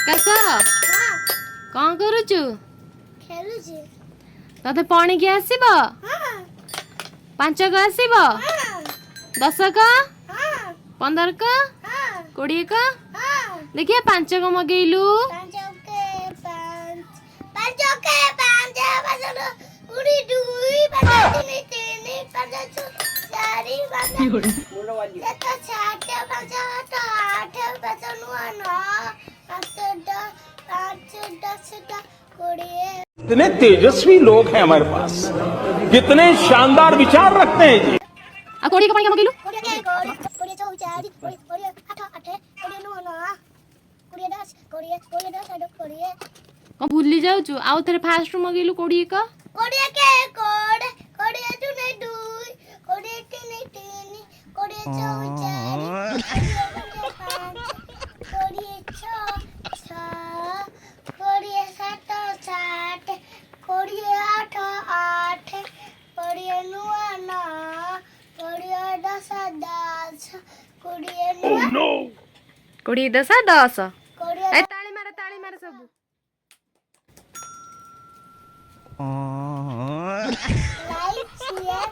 ଆକାଶ କଣ କରୁଛୁ? ଖେଳୁଛି। ତତେ ପଣିକି ଆସିବ? ପାଞ୍ଚକ ଆସିବ? ଦଶକ? ପନ୍ଦରକ? କୋଡ଼ିଏକ? ଦେଖିଆ ପାଞ୍ଚକ ମଗେଇଲୁ। कितने तेजस्वी लोग हैं हमारे पास, कितने शानदार विचार रखते हैं जी। आ कोड़ी का पानी मगेलु? कौन भूली जाऊछु? आउ थरे फास्ट रू मगेलु कोड़ी का? कोड़ी दस दस। ए ताली मारे सब। Like share